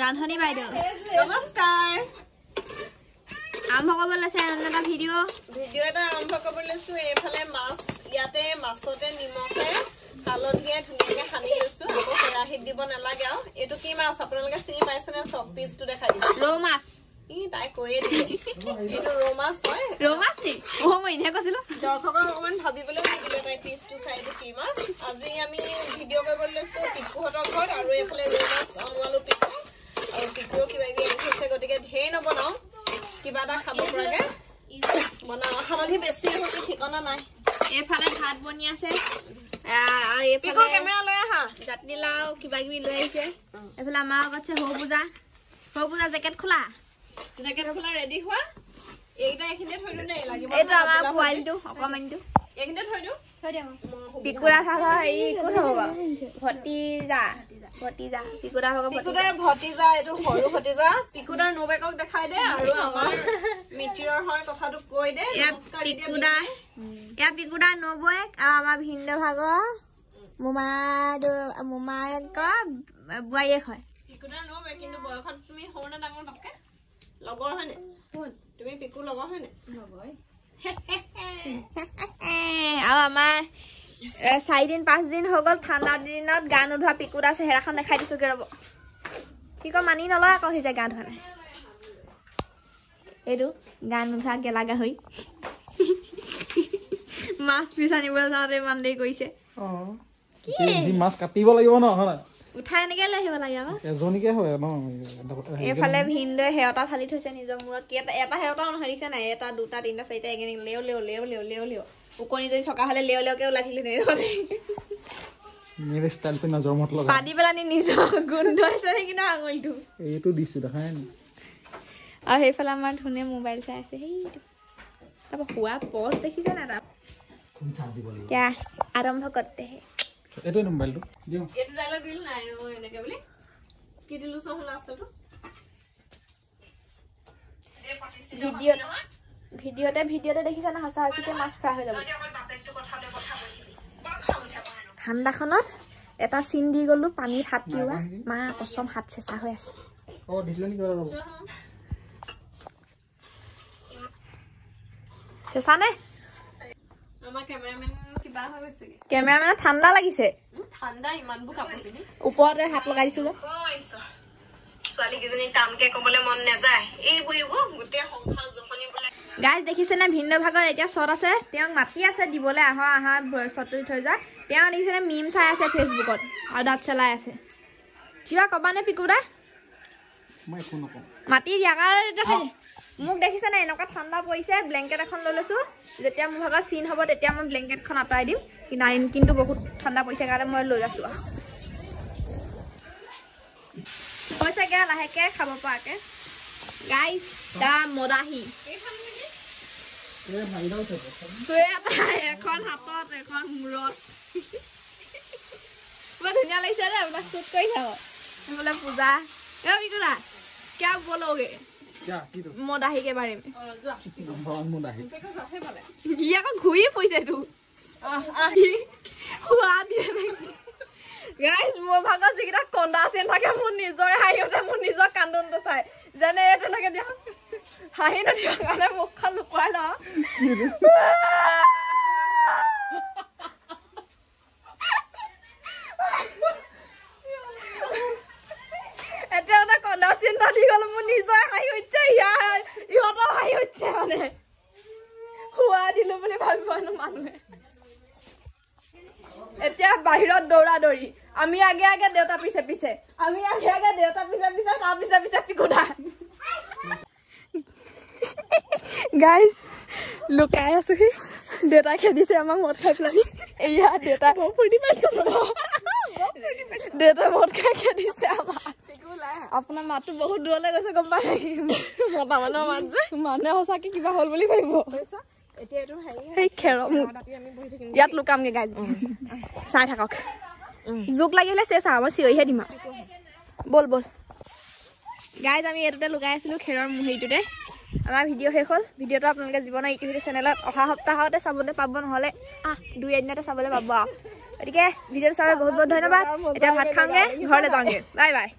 ৰান্ধনী বাইদেউ নমস্কাৰ আৰম্ভ কৰিব লৈছে এটা ভিডিঅ' এটা আৰম্ভ কৰিব লৈছো এইফালে মাছ ইয়াতে মাছতে নিমখে হালধিয়ে ধুনীয়াকে সানি লৈছো আকৌ কেৰাহীত দিব নালাগে আৰু এইটো কি মাছ আপোনালোকে চিনি পাইছেনে চব পিচটো দেখাই দিছো ৰৌ মাছ তাই কৈয়ে দিলে এইটো ৰৌ মাছ হয় ৰৌ মাছ নি মই এনেহে কৈছিলো দৰ্শকক অকমান ভাবিবলৈ দিলে তাই পিচটো চাই এইটো কি মাছ আজি আমি ভিডিঅ' কৰিব লৈছো পিকুহঁতৰ ঘৰত আৰু এইফালে ৰৌ মাছ অনোৱালো পিকু আৰু পিকুও কিবা কিবি আনি থৈছে গতিকে ঢেৰ নবনাও কিবা এটা খাব পৰাকে বনাও হালধি বেছি হলে ঠিকনা নাই এইফালে ভাত বনি আছে পিকু কেমেৰা লৈ আহা জাতিলাও কিবা কিবি লৈ আহিছে এইফালে আমাৰ আছে সৰু পূজা জেকেট খোলা ৰেডি হোৱা এইটা এখিনিতে থৈ দিও নে লাগিব এইটো আমাৰ পোৱালিটো অকমানটো এখিনিতে থৈ দিও পিকুৰা ভাগৰ হেৰি কোন হ'ব বাৰু ভতিজা পিকুৰাৰ ভতিজা এইটো সৰু ভতিজা পিকুদাৰ নবেকক দেখাই দে আৰু আমাৰ মিতিৰৰ হয় কথাটো কৈ দে পিকুদাৰ নবৌৱেক আৰু আমাৰ ভিনদেউ ভাগৰ মোমায়েকৰ বোৱাৰীয়েক হয় পিকুদাৰ নবৌৱেক কিন্তু বয়সত তুমি সৰু নে ডাঙৰ বাপকে লগৰ হয়নে তুমি পিকু লগৰ হয়নে আৰু আমাৰ 4 দিন 5 দিন হৈ গ'ল ঠাণ্ডা দিনত গা নোধোৱা পিকুৰা চেহেৰাখন দেখাই দিছো কে ৰ'ব কি কয় মানি নলয় আকৌ হৈছে গা ধোৱা নাই এইটো গা নোধোৱা গেলা গাহৰি মাছ পিছ আনিবলৈ যাওঁতে ইমান দেৰি কৰিছে মাছ কাটিব লাগিব ন উঠাই এনেকে লৈ আহিব লাগে আকৌ এজনীকে হয় ন এইফালে ভিনদেউৱে সেৱতা ফালি থৈছে নিজৰ মূৰত কি এটা সেৱতা নহৰিছে নাই এটা দুটা তিনিটা চাৰিটা একেনে লেও উকনিজনী থকা হলে লেওকে ওলাই থাকিলে পাতি পেলানি নিজৰ গোন্ধ হৈছে নেকি ন আঙুলিটো এইটো দিছো দেখাই নি আৰু সেইফালে আমাৰ ধুনীয়া মোবাইল চাই আছে সেইটো তাৰপৰা শোৱা পজ দেখিছে না তাত এতিয়া আৰম্ভ কৰতে হে এইটো মোবাইলটো দিও এইটো ডায়লগ দিল নাই এনেকে বুলি কি দিলু সহ লাষ্টটো ভিডিঅ'তে দেখিছা না হসা হসিকে মাছ ফ্ৰাই হৈ যাব ঠাণ্ডাখনত এটা চিন দি গলো পানীত হাত দিওৱা মা কসম হাত চেঁচা হৈ আছে চেঁচা নে আমাৰ কেমেৰামেন কিবা হৈ গৈছে কেমেৰামেন ঠাণ্ডা লাগিছে ঠাণ্ডা ইমানবোৰ কাপোৰ পিন্ধি ওপৰতে হাত লগাই দিছো যে ছোৱালী কেইজনী টানকে কবলৈ মন নাযায় এই বুইবোৰ গোটেই সংসাৰ জখনি বোলে গাইজ দেখিছে না ভিন্ন ভাগৰ এতিয়া শ্বট আছে তেওঁক মাতি আছে দিবলৈ আহা শ্বট থৈ যায় তেওঁ দেখিছে মিম চাই আছে ফেচবুকত আৰু দাঁত চলাই আছে কিবা কবা নে পিকুদা মাতি দিয়া মোক দেখিছে না এনেকুৱা ঠাণ্ডা পৰিছে ব্লেংকেট এখন লৈ লৈছো যেতিয়া মোৰ ভাগৰ চিন হ'ব তেতিয়া মই ব্লেংকেটখন আঁতৰাই দিম কিন্তু বহুত ঠাণ্ডা পৰিছে কাৰণে মই লৈ আছো হৈছে গে লাহেকে খাব পৰাকে গাইজ দা মদাহি এখন হাতত এখন মূৰত বৰ ধুনীয়া লাগিছে দে আপোনাক শ্বুট কৰি চাব এইফালে পূজা পিকুৰা क्या बोलोगे मदाही के बारे में ये को घुई पैसे तू हुआ दिए गाइस मो भागा सिगरा कोंडा सेन থাকে মোৰ নিজৰ হাইতে মোৰ নিজৰ কান্দনটো চাই জানে এটো লাগে দিয়া হাই ন দিয়া গানে মুখখন লুকুৱাই ল এটা না কোনা চিন্তা দি গল মোৰ নিজৰ হাই হচ্ছে ইয়াৰ ইহতো হাই হচ্ছে মানে হুৱা দিলো বুলি ভাবিব ন মানুহে এতিয়া বাহিৰত দৌৰা দৌৰি আমি আগে আগে দেউতা পিছে পিছে আমি আগে আগে দেউতা পিছে পিছে তাৰ পিছে পিছে পিকুদা গাইস লুকাই আছো হি দেউতা খেদিছে আমাক মদ খাই পেলানি এয়া দেউতা ফুৰ্তি পাইছো দেউতা মদ খাই খেদিছে আমাক আপোনাৰ মাতটো বহুত দূৰলৈ গৈছে গম পাই মতা মানুহৰ মাত যে মানুহে সঁচাকে কিবা হ'ল বুলি ভাবিব ইয়াত লুকামগে গাইজ চাই থাকক জোক লাগিলে চেঁচা মই চিঞৰিহে দিম বল গাইজ আমি এইটোতে লুকাই আছিলো খেৰৰ হেৰিটোতে আমাৰ ভিডিঅ' শেষ হ'ল ভিডিঅ'টো আপোনালোকে জীৱনৰ ইউটিউব চেনেলত অহা সপ্তাহতে চাবলৈ পাব নহ'লে 2 এদিনতে চাবলৈ পাব গতিকে ভিডিঅ'টো চাবলৈ বহুত বহুত ধন্যবাদ এতিয়া ভাত খাওঁগে ঘৰলৈ যাওঁগে বাই বাই